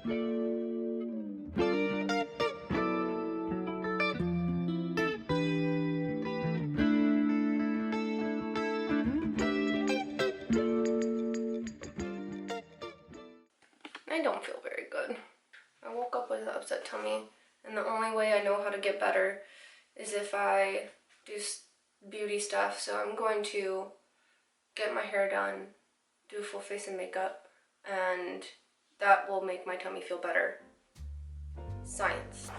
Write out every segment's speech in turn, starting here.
I don't feel very good. I woke up with an upset tummy, and the only way I know how to get better is if I do beauty stuff. So I'm going to get my hair done, do full face and makeup, and that will make my tummy feel better. Science.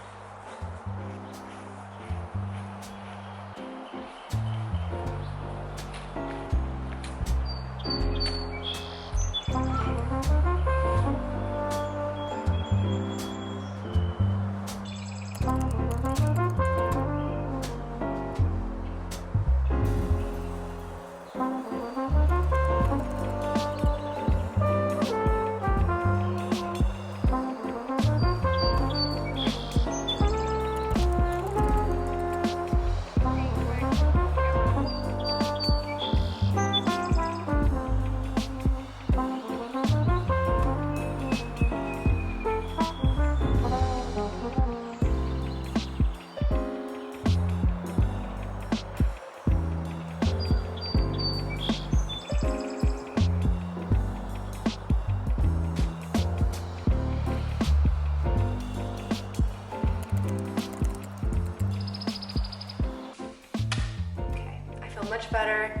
Much better.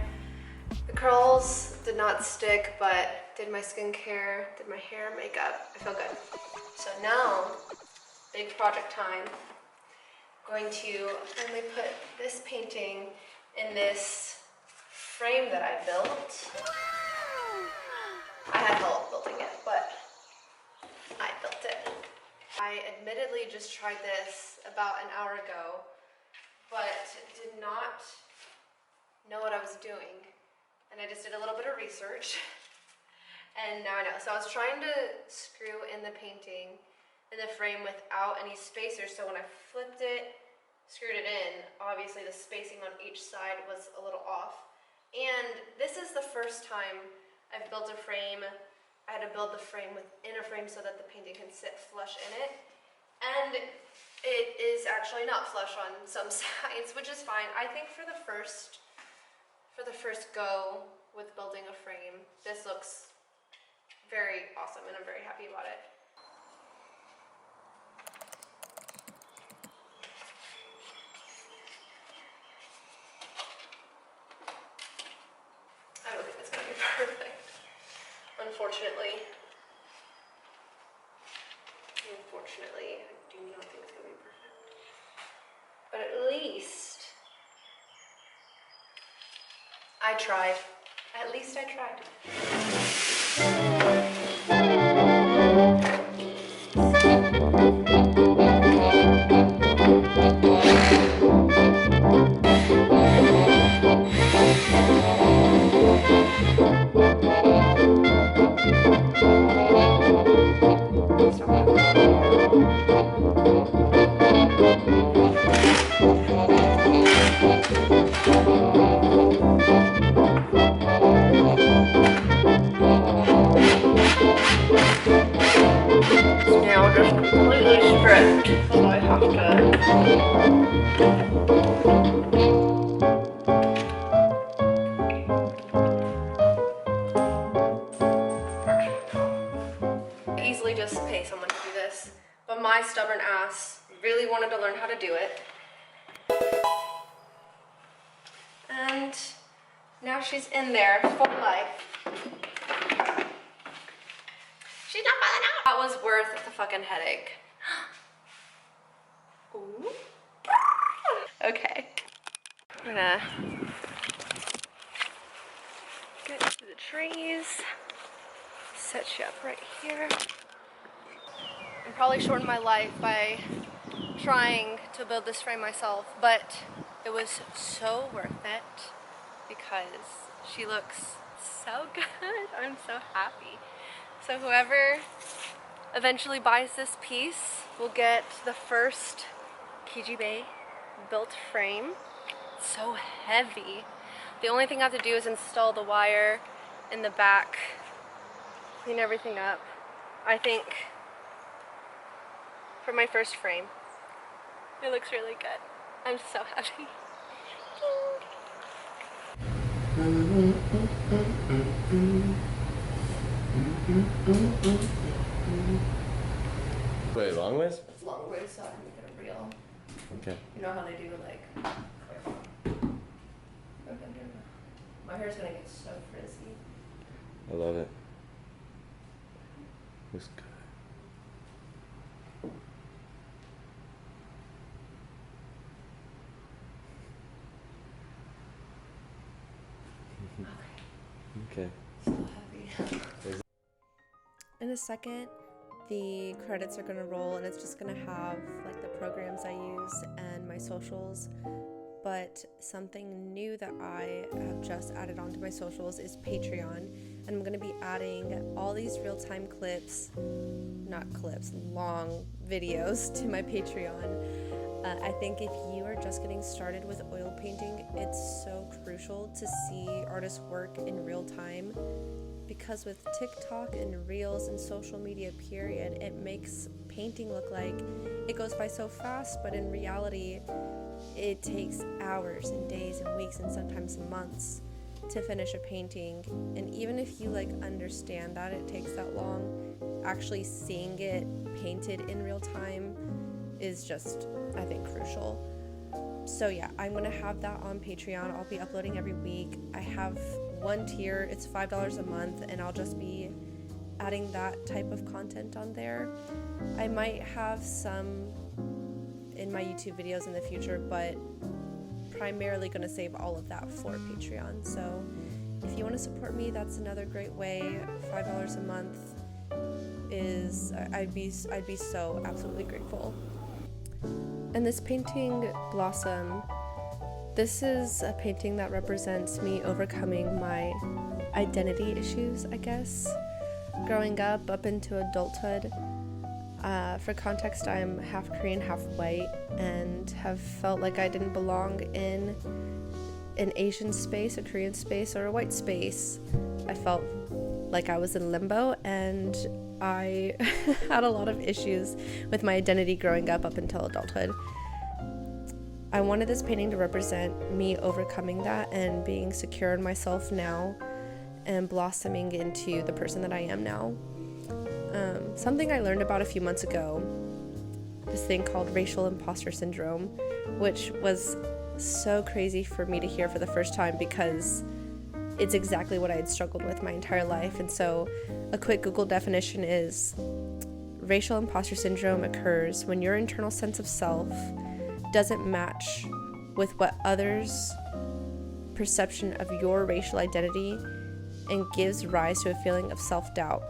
The curls did not stick, but did my skincare, did my hair, makeup. I feel good. So now, big project time. I'm going to finally put this painting in this frame that I built. I had help building it, but I built it. I admittedly just tried this about an hour ago, but did not know what I was doing, and I just did a little bit of research, and now I know. So I was trying to screw in the painting in the frame without any spacers, so when I flipped it, screwed it in, obviously the spacing on each side was a little off. And this is the first time I've built a frame. I had to build the frame within a frame so that the painting can sit flush in it, and it is actually not flush on some sides, which is fine. I think for the first go with building a frame, this looks very awesome, and I'm very happy about it. I don't think it's gonna be perfect, unfortunately. Unfortunately, I do not think it's gonna be perfect. But at least I tried. At least I tried. Now just completely stripped, so I have to easily just pay someone to do this, but my stubborn ass really wanted to learn how to do it. And now she's in there for life. She's not falling out. That was worth the fucking headache. Ooh. Okay. I'm gonna get to the trees. Set you up right here. I probably shortened my life by trying to build this frame myself, but it was so worth it because she looks so good. I'm so happy. So whoever eventually buys this piece will get the first Kiji Bay built frame. It's so heavy. The only thing I have to do is install the wire in the back, clean everything up. I think for my first frame. It looks really good. I'm so happy. Wait, long ways? It's long ways, so I can make it a reel. Okay. You know how they do like. My hair's gonna get so frizzy. I love it. Looks good. Okay. So heavy. In a second, the credits are going to roll and it's just going to have like the programs I use and my socials. But something new that I have just added onto my socials is Patreon. And I'm going to be adding all these real-time clips, not clips, long videos to my Patreon. I think if you are just getting started with oil painting, it's so crucial to see artists work in real time, because with TikTok and Reels and social media period, it makes painting look like it goes by so fast, but in reality, it takes hours and days and weeks and sometimes months to finish a painting. And even if you like understand that it takes that long, actually seeing it painted in real time is just, I think, crucial. So yeah, I'm gonna have that on Patreon. I'll be uploading every week. I have one tier, it's $5 a month, and I'll just be adding that type of content on there. I might have some in my YouTube videos in the future, but primarily gonna save all of that for Patreon. So if you want to support me, that's another great way. $5 a month is, I'd be so absolutely grateful. And this painting, Blossom, this is a painting that represents me overcoming my identity issues, I guess, growing up into adulthood. For context, I'm half Korean, half white, and have felt like I didn't belong in an Asian space, a Korean space, or a white space. I felt like I was in limbo, and I had a lot of issues with my identity growing up until adulthood. I wanted this painting to represent me overcoming that and being secure in myself now and blossoming into the person that I am now. Something I learned about a few months ago, this thing called Racial Imposter Syndrome, which was so crazy for me to hear for the first time because it's exactly what I had struggled with my entire life. And so a quick Google definition is: racial imposter syndrome occurs when your internal sense of self doesn't match with what others' perception of your racial identity and gives rise to a feeling of self-doubt,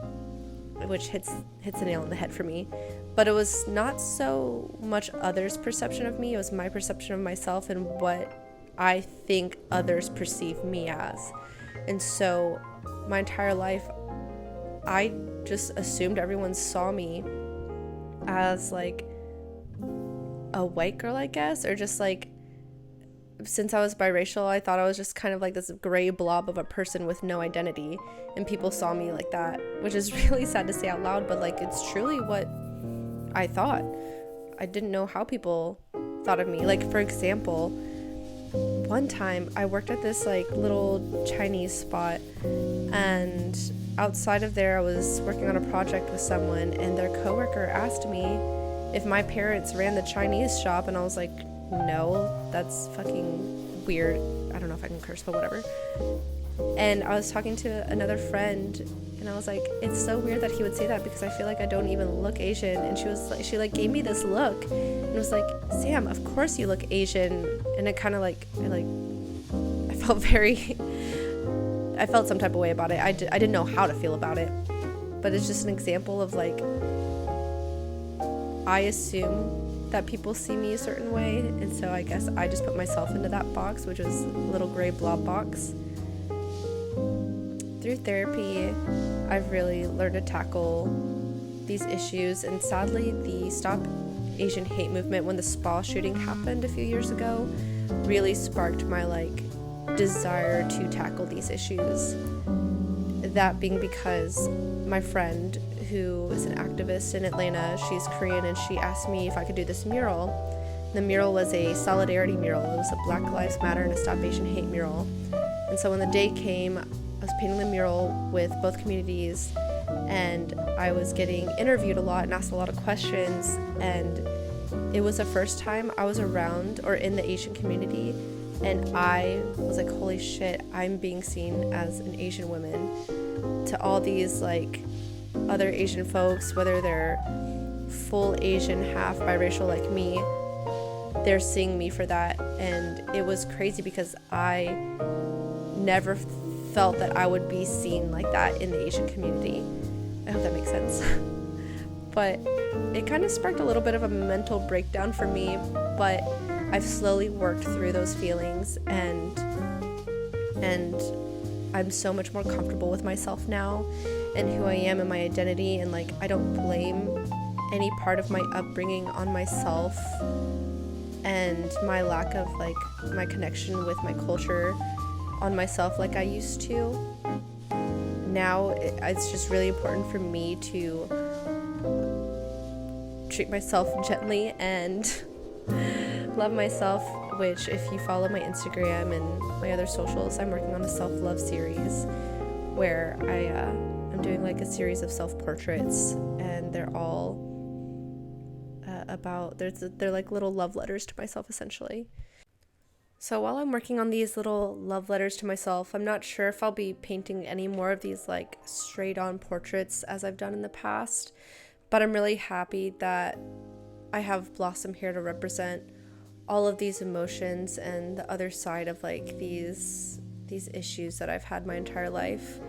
which hits the nail on the head for me. But it was not so much others' perception of me, it was my perception of myself and what I think others perceive me as. And so my entire life, I just assumed everyone saw me as like a white girl, I guess, or just like, since I was biracial, I thought I was just kind of like this gray blob of a person with no identity, and people saw me like that, which is really sad to say out loud, but like it's truly what I thought. I didn't know how people thought of me. Like, for example, one time I worked at this like little Chinese spot, and outside of there I was working on a project with someone, and their coworker asked me if my parents ran the Chinese shop, and I was like, no, that's fucking weird. I don't know if I can curse, but whatever. And I was talking to another friend, and I was like, it's so weird that he would say that because I feel like I don't even look Asian. And she gave me this look and was like, Sam, of course you look Asian. And it kind of I felt some type of way about it. I didn't know how to feel about it, but it's just an example of like, I assume that people see me a certain way, and so I guess I just put myself into that box, which was a little gray blob box. Through therapy, I've really learned to tackle these issues, and sadly, the Stop Asian Hate movement, when the spa shooting happened a few years ago, really sparked my desire to tackle these issues. That being because my friend, who is an activist in Atlanta. She's Korean, and she asked me if I could do this mural. The mural was a solidarity mural. It was a Black Lives Matter and a Stop Asian Hate mural. And so when the day came, I was painting the mural with both communities, and I was getting interviewed a lot and asked a lot of questions, and it was the first time I was around or in the Asian community, and I was like, holy shit, I'm being seen as an Asian woman. To all these like other Asian folks, whether they're full Asian, half biracial like me, they're seeing me for that. And it was crazy because I never felt that I would be seen like that in the Asian community. I hope that makes sense. But it kind of sparked a little bit of a mental breakdown for me, but I've slowly worked through those feelings, and I'm so much more comfortable with myself now and who I am and my identity, and like I don't blame any part of my upbringing on myself and my lack of like my connection with my culture on myself like I used to. Now it's just really important for me to treat myself gently and love myself, which if you follow my Instagram and my other socials, I'm working on a self-love series where I'm doing like a series of self-portraits, and they're all they're like little love letters to myself essentially. So while I'm working on these little love letters to myself, I'm not sure if I'll be painting any more of these like straight on portraits as I've done in the past, but I'm really happy that I have Blossom here to represent all of these emotions and the other side of like these issues that I've had my entire life.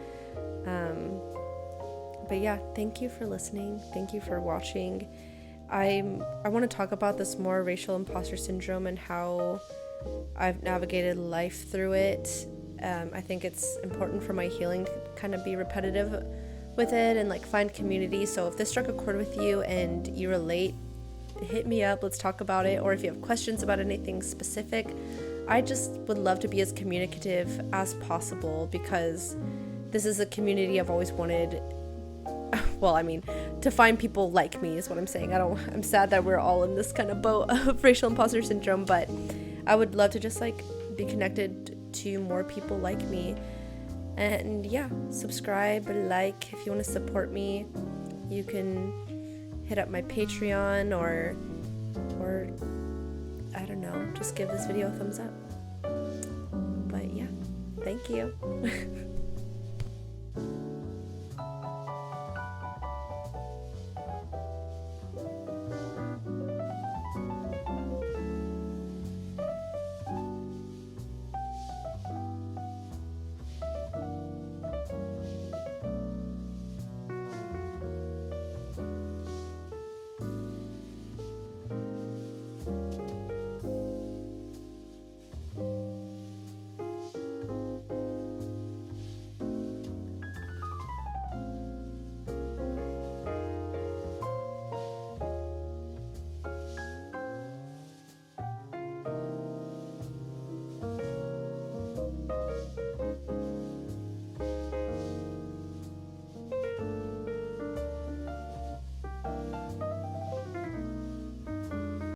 But yeah, thank you for listening. Thank you for watching. I want to talk about this more, racial imposter syndrome, and how I've navigated life through it. I think it's important for my healing to kind of be repetitive with it and like find community. So if this struck a chord with you and you relate, hit me up, let's talk about it. Or if you have questions about anything specific, I just would love to be as communicative as possible, because this is a community I've always wanted. Well, I mean, to find people like me is what I'm saying. I'm sad that we're all in this kind of boat of racial imposter syndrome, but I would love to just like be connected to more people like me. And yeah, subscribe, like, if you want to support me, you can hit up my Patreon or I don't know, just give this video a thumbs up. But yeah, thank you.